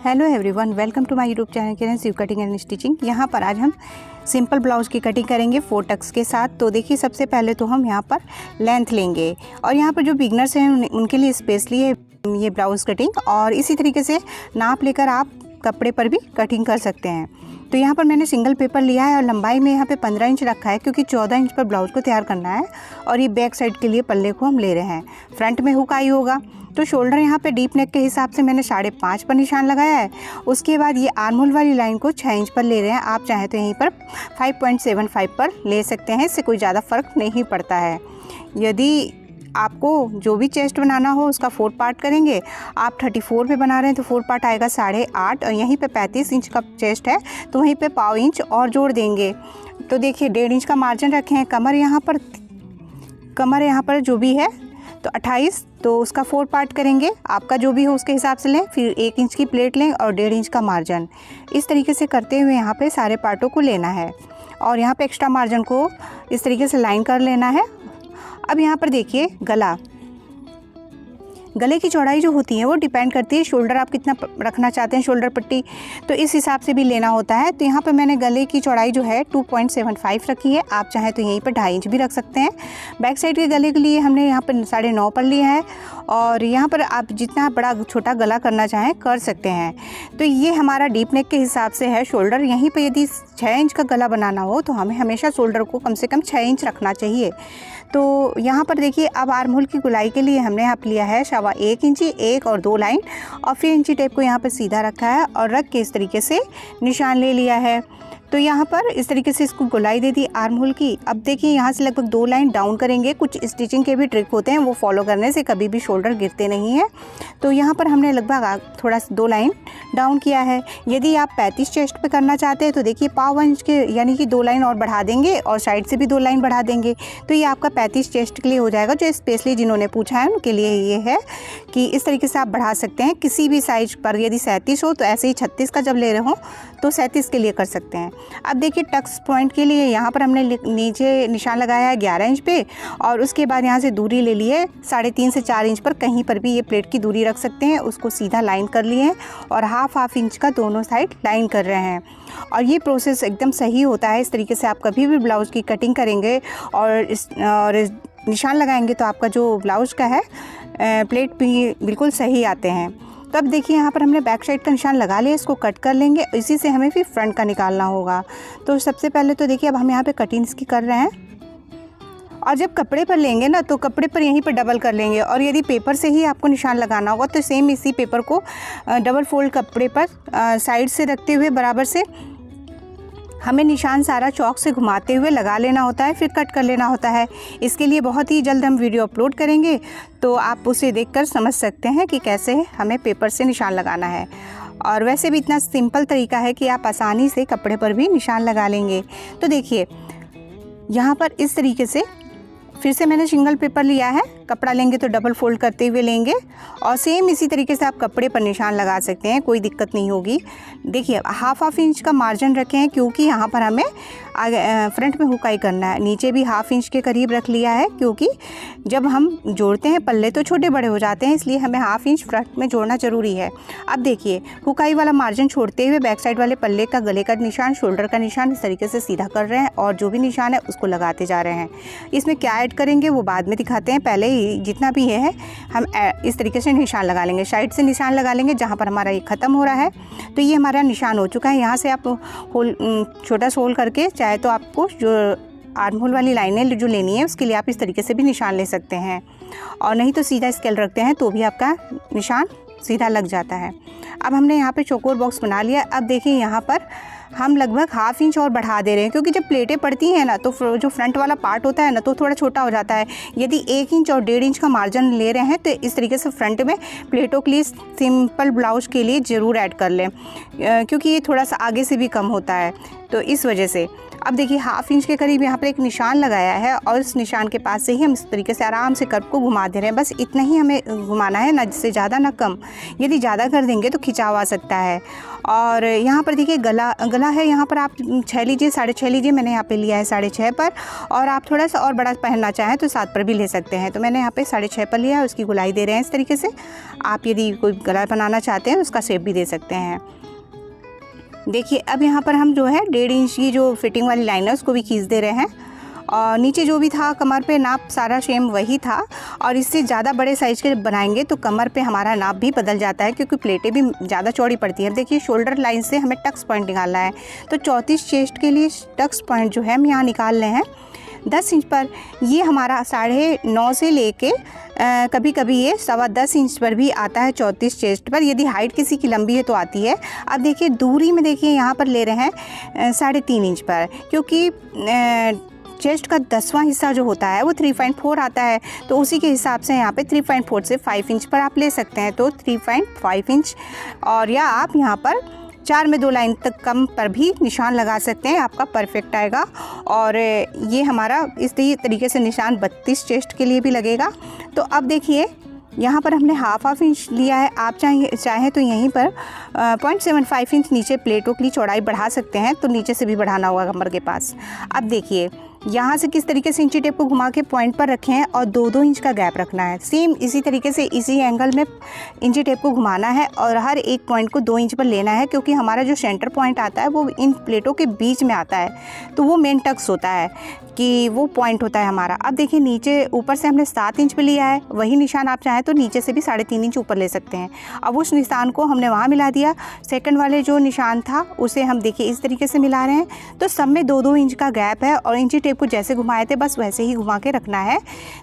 Hello everyone, welcome to my YouTube channel Kiran Shiv cutting and stitching. यहाँ पर आज हम सिंपल ब्लाउज़ की कटिंग करेंगे 4 टक्स के साथ। तो देखिए, सबसे पहले तो हम यहाँ पर लेंथ लेंगे और यहाँ पर जो बिगनर्स हैं उनके लिए स्पेशली ये ब्लाउज़ कटिंग, और इसी तरीके से नाप लेकर आप कपड़े पर भी कटिंग कर सकते हैं। तो यहाँ पर मैंने सिंगल पेपर लिया है और लंबाई में यहाँ पे 15 इंच रखा है, क्योंकि 14 इंच पर ब्लाउज़ को तैयार करना है। और ये बैक साइड के लिए पल्ले को हम ले रहे हैं। फ्रंट में हुक आई होगा, तो शोल्डर यहाँ पे डीप नेक के हिसाब से मैंने 5.5 पर निशान लगाया है। उसके बाद ये आर्म होल वाली लाइन को 6 इंच पर ले रहे हैं। आप चाहें तो यहीं पर 5.75 पर ले सकते हैं, इससे कोई ज़्यादा फ़र्क नहीं पड़ता है। यदि आपको जो भी चेस्ट बनाना हो उसका 4 पार्ट करेंगे। आप 34 पे बना रहे हैं तो 4 पार्ट आएगा 8.5, और यहीं पे 35 इंच का चेस्ट है तो वहीं पे 0.5 इंच और जोड़ देंगे। तो देखिए 1.5 इंच का मार्जिन रखे हैं। कमर यहाँ पर जो भी है तो 28, तो उसका 4 पार्ट करेंगे। आपका जो भी हो उसके हिसाब से लें। फिर 1 इंच की प्लेट लें और 1.5 इंच का मार्जिन। इस तरीके से करते हुए यहाँ पे सारे पार्टों को लेना है और यहाँ पे एक्स्ट्रा मार्जिन को इस तरीके से लाइन कर लेना है। अब यहाँ पर देखिए, गले की चौड़ाई जो होती है वो डिपेंड करती है शोल्डर आप कितना रखना चाहते हैं, शोल्डर पट्टी, तो इस हिसाब से भी लेना होता है। तो यहाँ पर मैंने गले की चौड़ाई जो है 2.75 रखी है। आप चाहें तो यहीं पर 2.5 इंच भी रख सकते हैं। बैक साइड के गले के लिए हमने यहाँ पर 9.5 पर लिया है, और यहाँ पर आप जितना बड़ा छोटा गला करना चाहें कर सकते हैं। तो ये हमारा डीप नेक के हिसाब से है शोल्डर। यहीं पर यदि 6 इंच का गला बनाना हो तो हमें हमेशा शोल्डर को कम से कम 6 इंच रखना चाहिए। तो यहाँ पर देखिए, अब आर्म होल की गुलाई के लिए हमने यहाँ पर लिया है 1.25 इंची, 1 और 2 लाइन, और फिर इंची टेप को यहाँ पर सीधा रखा है और रख के इस तरीके से निशान ले लिया है। तो यहाँ पर इस तरीके से इसको गुलाई दे दी आर्म होल की। अब देखिए, यहाँ से लगभग 2 लाइन डाउन करेंगे। कुछ स्टिचिंग के भी ट्रिक होते हैं, वो फॉलो करने से कभी भी शोल्डर गिरते नहीं है। तो यहाँ पर हमने लगभग थोड़ा 2 लाइन डाउन किया है। यदि आप 35 चेस्ट पे करना चाहते हैं तो देखिए 0.5 इंच के यानी कि 2 लाइन और बढ़ा देंगे और साइड से भी 2 लाइन बढ़ा देंगे। तो ये आपका 35 चेस्ट के लिए हो जाएगा। जो स्पेशली जिन्होंने पूछा है उनके लिए ये है कि इस तरीके से आप बढ़ा सकते हैं किसी भी साइज पर। यदि 37 हो तो ऐसे ही 36 का जब ले रहे हो तो 37 के लिए कर सकते हैं। अब देखिए, टक्स पॉइंट के लिए यहाँ पर हमने नीचे निशान लगाया है 11 इंच पे, और उसके बाद यहाँ से दूरी ले लिए 3.5 से 4 इंच पर। कहीं पर भी ये प्लेट की दूरी रख सकते हैं। उसको सीधा लाइन कर लिए हैं और हाफ इंच का दोनों साइड लाइन कर रहे हैं। और ये प्रोसेस एकदम सही होता है। इस तरीके से आप कभी भी ब्लाउज़ की कटिंग करेंगे और निशान लगाएंगे तो आपका जो ब्लाउज़ का है प्लेट भी बिल्कुल सही आते हैं। तो अब देखिए, यहाँ पर हमने बैक साइड का निशान लगा लिया, इसको कट कर लेंगे। इसी से हमें फिर फ्रंट का निकालना होगा। तो सबसे पहले तो देखिए, अब हम यहाँ पे कटिंग इसकी कर रहे हैं, और जब कपड़े पर लेंगे ना तो कपड़े पर यहीं पर डबल कर लेंगे। और यदि पेपर से ही आपको निशान लगाना होगा तो सेम इसी पेपर को डबल फोल्ड कपड़े पर साइड से रखते हुए बराबर से हमें निशान सारा चौक से घुमाते हुए लगा लेना होता है, फिर कट कर लेना होता है। इसके लिए बहुत ही जल्द हम वीडियो अपलोड करेंगे, तो आप उसे देखकर समझ सकते हैं कि कैसे हमें पेपर से निशान लगाना है। और वैसे भी इतना सिंपल तरीका है कि आप आसानी से कपड़े पर भी निशान लगा लेंगे। तो देखिए, यहाँ पर इस तरीके से फिर से मैंने सिंगल पेपर लिया है। कपड़ा लेंगे तो डबल फोल्ड करते हुए लेंगे, और सेम इसी तरीके से आप कपड़े पर निशान लगा सकते हैं, कोई दिक्कत नहीं होगी। देखिए, हाफ इंच का मार्जिन रखे हैं, क्योंकि यहाँ पर हमें आगे फ्रंट में हुकाई करना है। नीचे भी हाफ इंच के करीब रख लिया है, क्योंकि जब हम जोड़ते हैं पल्ले तो छोटे बड़े हो जाते हैं, इसलिए हमें हाफ इंच फ्रंट में जोड़ना ज़रूरी है। अब देखिए, हुकाई वाला मार्जिन छोड़ते हुए बैक साइड वाले पल्ले का, गले का निशान, शोल्डर का निशान इस तरीके से सीधा कर रहे हैं, और जो भी निशान है उसको लगाते जा रहे हैं। इसमें क्या ऐड करेंगे वो बाद में दिखाते हैं। पहले ही जितना भी है हम इस तरीके से निशान लगा लेंगे। साइड से निशान लगा लेंगे जहाँ पर हमारा ये ख़त्म हो रहा है। तो ये हमारा निशान हो चुका है। यहाँ से आप होल छोटा सा होल करके, चाहे तो आपको जो आर्म होल वाली लाइनें जो लेनी है उसके लिए आप इस तरीके से भी निशान ले सकते हैं, और नहीं तो सीधा स्केल रखते हैं तो भी आपका निशान सीधा लग जाता है। अब हमने यहाँ पे चौकोर बॉक्स बना लिया। अब देखिए, यहाँ पर हम लगभग हाफ इंच और बढ़ा दे रहे हैं, क्योंकि जब प्लेटें पड़ती हैं ना तो जो फ्रंट वाला पार्ट होता है ना तो थोड़ा छोटा हो जाता है। यदि 1 इंच और 1.5 इंच का मार्जिन ले रहे हैं तो इस तरीके से फ्रंट में प्लेटों के लिए सिंपल ब्लाउज के लिए ज़रूर ऐड कर लें, क्योंकि ये थोड़ा सा आगे से भी कम होता है, तो इस वजह से। अब देखिए हाफ इंच के करीब यहाँ पर एक निशान लगाया है और इस निशान के पास से ही हम इस तरीके से आराम से कर्व को घुमा दे रहे हैं। बस इतना ही हमें घुमाना है, ना जिससे ज़्यादा ना कम। यदि ज़्यादा कर देंगे तो खिंचाव आ सकता है। और यहाँ पर देखिए गला है, यहाँ पर आप 6 लीजिए, 6.5 लीजिए। मैंने यहाँ पे लिया है 6.5 पर, और आप थोड़ा सा और बड़ा पहनना चाहें तो 7 पर भी ले सकते हैं। तो मैंने यहाँ पे 6.5 पर लिया है, उसकी गुलाई दे रहे हैं इस तरीके से। आप यदि कोई गला बनाना चाहते हैं उसका शेप भी दे सकते हैं। देखिए अब यहाँ पर हम जो है 1.5 इंच की जो फिटिंग वाली लाइन है उसको भी खींच दे रहे हैं। और नीचे जो भी था कमर पे नाप सारा सेम वही था, और इससे ज़्यादा बड़े साइज़ के बनाएंगे तो कमर पे हमारा नाप भी बदल जाता है, क्योंकि प्लेटें भी ज़्यादा चौड़ी पड़ती हैं। देखिए शोल्डर लाइन से हमें टक्स पॉइंट निकालना है, तो 34 चेस्ट के लिए टक्स पॉइंट जो है हम यहाँ निकाल रहे हैं 10 इंच पर। ये हमारा 9.5 से लेके कभी कभी ये 10.25 इंच पर भी आता है 34 चेस्ट पर। यदि हाइट किसी की लंबी है तो आती है। अब देखिए दूरी में देखिए यहाँ पर ले रहे हैं 3.5 इंच पर, क्योंकि चेस्ट का 10वां हिस्सा जो होता है वो 3.4 आता है, तो उसी के हिसाब से यहाँ पे 3.4 से 5 इंच पर आप ले सकते हैं, तो 3.5 इंच। और या आप यहाँ पर 4 में 2 लाइन तक कम पर भी निशान लगा सकते हैं, आपका परफेक्ट आएगा। और ये हमारा इस तरीके से निशान 32 चेस्ट के लिए भी लगेगा। तो अब देखिए यहाँ पर हमने हाफ इंच लिया है। आप चाहें तो यहीं पर 0.75 इंच नीचे प्लेटों की चौड़ाई बढ़ा सकते हैं, तो नीचे से भी बढ़ाना होगा कमर के पास। अब देखिए यहाँ से किस तरीके से इंची टेप को घुमा के पॉइंट पर रखें हैं और 2-2 इंच का गैप रखना है। सेम इसी तरीके से इसी एंगल में इंची टेप को घुमाना है और हर एक पॉइंट को 2 इंच पर लेना है, क्योंकि हमारा जो सेंटर पॉइंट आता है वो इन प्लेटों के बीच में आता है, तो वो मेन टक्स होता है कि वो पॉइंट होता है हमारा। अब देखिए नीचे ऊपर से हमने 7 इंच पे लिया है, वही निशान आप चाहें तो नीचे से भी 3.5 इंच ऊपर ले सकते हैं। अब उस निशान को हमने वहाँ मिला दिया। सेकंड वाले जो निशान था उसे हम देखिए इस तरीके से मिला रहे हैं, तो सब में 2-2 इंच का गैप है, और इंची टेप को जैसे घुमाए थे बस वैसे ही घुमा के रखना है,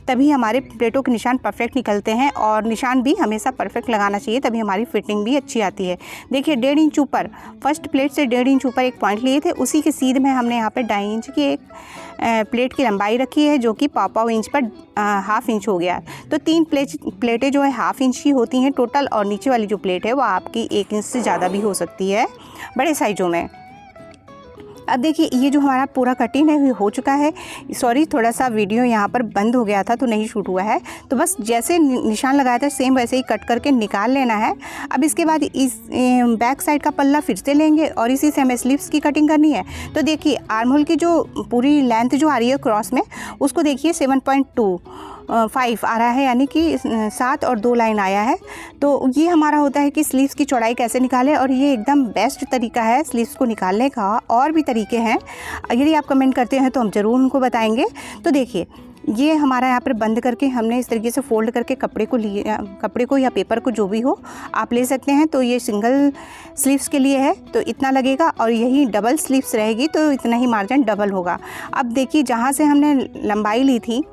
तभी हमारे प्लेटों के निशान परफेक्ट निकलते हैं। और निशान भी हमेशा परफेक्ट लगाना चाहिए, तभी हमारी फिटिंग भी अच्छी आती है। देखिए 1.5 इंच ऊपर, फर्स्ट प्लेट से 1.5 इंच ऊपर एक पॉइंट लिए थे, उसी के सीध में हमने यहाँ पे 2.5 इंच की एक प्लेट की लंबाई रखी है, जो कि 1.25 इंच पर हाफ इंच हो गया। तो 3 प्लेटें जो है हाफ इंच की होती हैं टोटल, और नीचे वाली जो प्लेट है वो आपकी 1 इंच से ज़्यादा भी हो सकती है बड़े साइज़ों में। अब देखिए ये जो हमारा पूरा कटिंग है ये हो चुका है। सॉरी, थोड़ा सा वीडियो यहाँ पर बंद हो गया था तो नहीं शूट हुआ है। तो बस जैसे निशान लगाया था सेम वैसे ही कट करके निकाल लेना है। अब इसके बाद इस बैक साइड का पल्ला फिर से लेंगे और इसी से हमें स्लीव्स की कटिंग करनी है। तो देखिए आर्म होल की जो पूरी लेंथ जो आ रही है क्रॉस में, उसको देखिए 7.25 आ रहा है, यानी कि 7 और 2 लाइन आया है। तो ये हमारा होता है कि स्लीव्स की चौड़ाई कैसे निकालें, और ये एकदम बेस्ट तरीका है स्लीव्स को निकालने का। और भी तरीके हैं, यदि आप कमेंट करते हैं तो हम ज़रूर उनको बताएंगे। तो देखिए ये हमारा यहाँ पर बंद करके हमने इस तरीके से फोल्ड करके कपड़े को या पेपर को जो भी हो आप ले सकते हैं। तो ये सिंगल स्लीव्स के लिए है तो इतना लगेगा, और यही डबल स्लीव्स रहेगी तो इतना ही मार्जिन डबल होगा। अब देखिए जहाँ से हमने लंबाई ली थी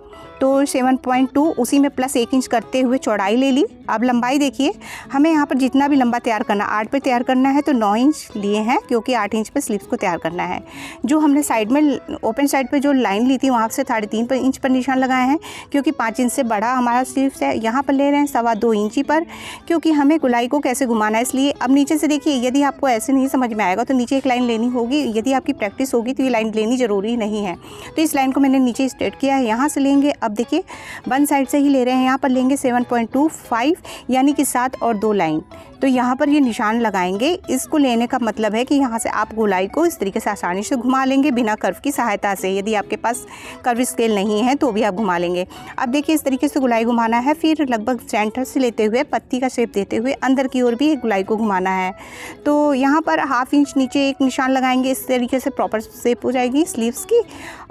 तो 7.2 उसी में प्लस 1 इंच करते हुए चौड़ाई ले ली। अब लंबाई देखिए हमें यहाँ पर जितना भी लंबा तैयार करना, 8 पे तैयार करना है तो 9 इंच लिए हैं, क्योंकि 8 इंच पे स्लीव्स को तैयार करना है। जो हमने साइड में ओपन साइड पे जो लाइन ली थी वहाँ से 3.5 इंच पर निशान लगाए हैं, क्योंकि 5 इंच से बड़ा हमारा स्लीव्स है। यहाँ पर ले रहे हैं 2.25 इंची पर, क्योंकि हमें गुलाई को कैसे घुमाना है इसलिए। अब नीचे से देखिए यदि आपको ऐसे नहीं समझ में आएगा तो नीचे एक लाइन लेनी होगी। यदि आपकी प्रैक्टिस होगी तो ये लाइन लेनी ज़रूरी नहीं है। तो इस लाइन को मैंने नीचे स्ट्रेट किया है, यहाँ से लेंगे। अब देखिए वन साइड से ही ले रहे हैं, यहाँ पर लेंगे 7.25 यानी कि 7 और 2 लाइन। तो यहाँ पर ये निशान लगाएंगे। इसको लेने का मतलब है कि यहाँ से आप गोलाई को इस तरीके से आसानी से घुमा लेंगे बिना कर्व की सहायता से। यदि आपके पास कर्व स्केल नहीं है तो भी आप घुमा लेंगे। अब देखिए इस तरीके से गोलाई घुमाना है, फिर लगभग सेंटर से लेते हुए पत्ती का शेप देते हुए अंदर की ओर भी एक गोलाई को घुमाना है। तो यहाँ पर हाफ इंच नीचे एक निशान लगाएंगे, इस तरीके से प्रॉपर शेप हो जाएगी स्लीव्स की।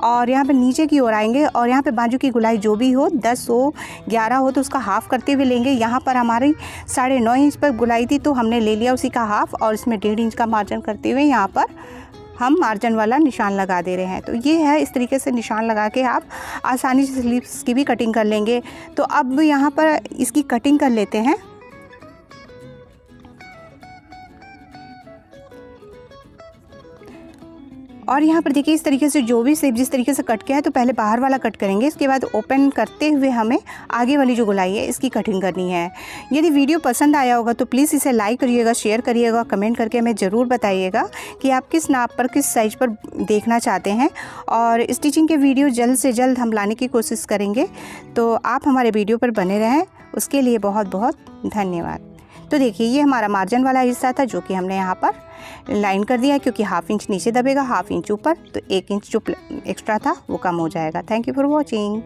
और यहाँ पर नीचे की ओर आएंगे और यहाँ पर बाजू की गोलाई जो भी हो 10 हो 11 हो तो उसका हाफ करते हुए लेंगे। यहाँ पर हमारी 9.5 इंच पर गोलाई थी तो हमने ले लिया उसी का हाफ, और इसमें 1.5 इंच का मार्जिन करते हुए यहाँ पर हम मार्जिन वाला निशान लगा दे रहे हैं। तो ये है, इस तरीके से निशान लगा के आप आसानी से स्लीव्स की भी कटिंग कर लेंगे। तो अब यहाँ पर इसकी कटिंग कर लेते हैं। और यहाँ पर देखिए इस तरीके से जो भी शेप जिस तरीके से कट किया है तो पहले बाहर वाला कट करेंगे, इसके बाद ओपन करते हुए हमें आगे वाली जो गोलाई है इसकी कटिंग करनी है। यदि वीडियो पसंद आया होगा तो प्लीज़ इसे लाइक करिएगा, शेयर करिएगा, कमेंट करके हमें ज़रूर बताइएगा कि आप किस नाप पर किस साइज़ पर देखना चाहते हैं, और स्टिचिंग के वीडियो जल्द से जल्द हम लाने की कोशिश करेंगे। तो आप हमारे वीडियो पर बने रहें, उसके लिए बहुत बहुत धन्यवाद। तो देखिए ये हमारा मार्जिन वाला हिस्सा था जो कि हमने यहाँ पर लाइन कर दिया, क्योंकि हाफ इंच नीचे दबेगा, हाफ इंच ऊपर, तो 1 इंच जो एक्स्ट्रा था वो कम हो जाएगा। Thank you for watching.